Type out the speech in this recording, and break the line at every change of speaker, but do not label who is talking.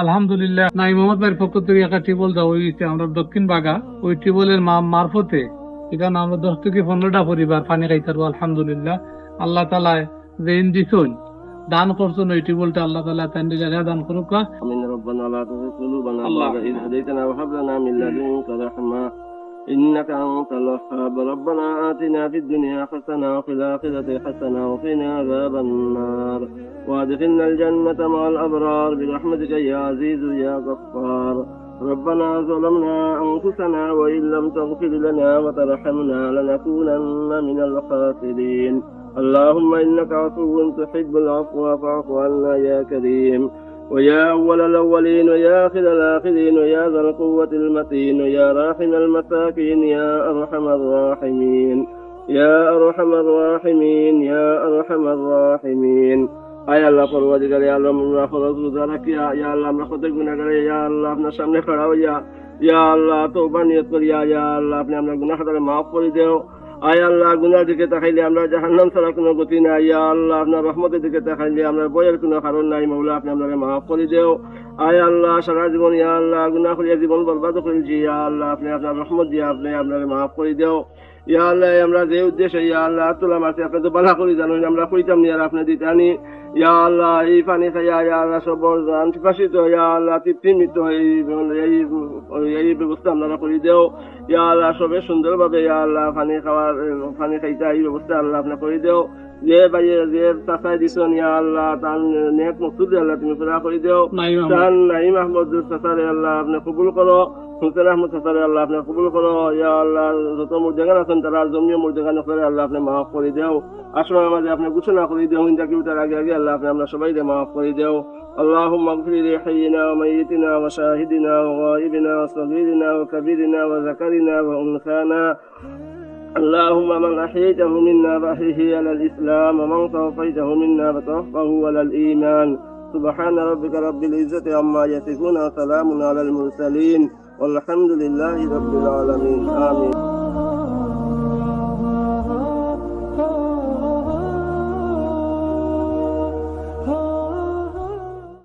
আলহামদুলিল্লাহ নাই মোহাম্মদ ভাইয়ের পক্ষ থেকে একটা টিবল দেওয়া হয়েছে আমরা দক্ষিণ বাগা ওই টিবলের মারফতে এখানে আমরা 10 থেকে 15টা পরিবার পানি খাইতে পারবো আলহামদুলিল্লাহ। আল্লাহ তালা রেন দিছুন দান করছেন ওই টিবলটা আল্লাহ তালা তার জায়গায় দান করুক।
আমিন। রব্বানা লা তুযিগ কুলুবানা
আল্লাহ
বা'দা ইয হাদাইতানা ওয়া হাব লানা মিন লাদুনকা রাহমা إنك أنت الوهاب. ربنا آتنا في الدنيا حسنة وفي الآخرة حسنة وقنا عذاب النار وادخلنا الجنة مع الأبرار برحمتك يا عزيز يا غفار. ربنا ظلمنا أنفسنا وإن لم تغفر لنا وترحمنا لنكونن من الخاسرين. اللهم إنك عفو تحب العفو فاعف عنا يا كريم. ويا أول الأولين ويا آخر الآخرين ويا ذا القوة المتين ويا راحم المساكين يا أرحم الراحمين يا أرحم الراحمين يا أرحم الراحمين. আয় আল্লাহ পরওয়ারদিগার, ইয়া আল্লাহ আমরা ফরজ রোজা রাখি, ইয়া আল্লাহ আমরা কত গুনাহগার, ইয়া আল্লাহ আপনার সামনে খাড়া হইয়া ইয়া আল্লাহ তওবা নিয়ত করি, ইয়া আল্লাহ আপনি আমরা গুনাহ খাতারে মাফ করে দেও। আয় আল্লাহ গুনার দিকে তাকাইলে আমরা জাহান্নাম ছাড়া কোনো গতি নাই, ইয়া আল্লাহ আপনার রহমতের দিকে তাকাইলে আমরা বয়ের কোনো কারণ নাই, মাওলা আপনি আমরা মাফ করে দেও। আয় আল্লাহ সারা জীবন ইয়া আল্লাহ গুনাহ করিয়া জীবন বরবাদ করেছি, ইয়া আল্লাহ আপনি আপনার রহমত দিয়ে আপনি আপনার মাফ করে দেও। ইয়া আল্লাহ আমরা যে উদ্দেশ্যে ইয়া আল্লাহ তোলা মারছি আপনি তো বালা করি জানেন, আমরা কইতাম নি আর আপনি দিতানি। ইয়া আল্লাহ এই পানি খাইয়া ইয়া আল্লাহ সব আনফাসিত ইয়া আল্লাহ তৃপ্তিমিত এই ব্যবস্থা আপনারা করে দেও। ইয়া আল্লাহ সবে সুন্দরভাবে ইয়া আল্লাহ পানি খাইতে এই ব্যবস্থা আল্লাহ আপনি করে দেও। যে ভাইয়ে যে চাচাই দিছেন ইয়া আল্লাহ তার নেক মকসুদ আল্লাহ তুমি পুরা করে দেও। তার নাইম আহমদ চাচারে আল্লাহ আপনি কবুল করো, হুসেন আহমদ চাচারে আল্লাহ আপনি কবুল করো। ইয়া আল্লাহ যত মুরজাগান আছেন তারা জমিয়ে মুরজাগান করে আল্লাহ আপনি মাফ করে দেও। আসমানের মাঝে আপনি ঘোষণা করে দেও ইনটা কি তার আগে আগে আল্লাহ আপনি আমরা সবাই মাফ করে দেও। اللهم اغفر لحينا وميتنا وشاهدنا وغائبنا وصغيرنا وكبيرنا وذكرنا وأنثانا. اللهم من أحييته منا فأحيه على الإسلام ومن توفيته منا فتوفه على الإيمان. سبحان ربك رب العزة عما يصفون وسلام على المرسلين والحمد لله رب العالمين. آمين.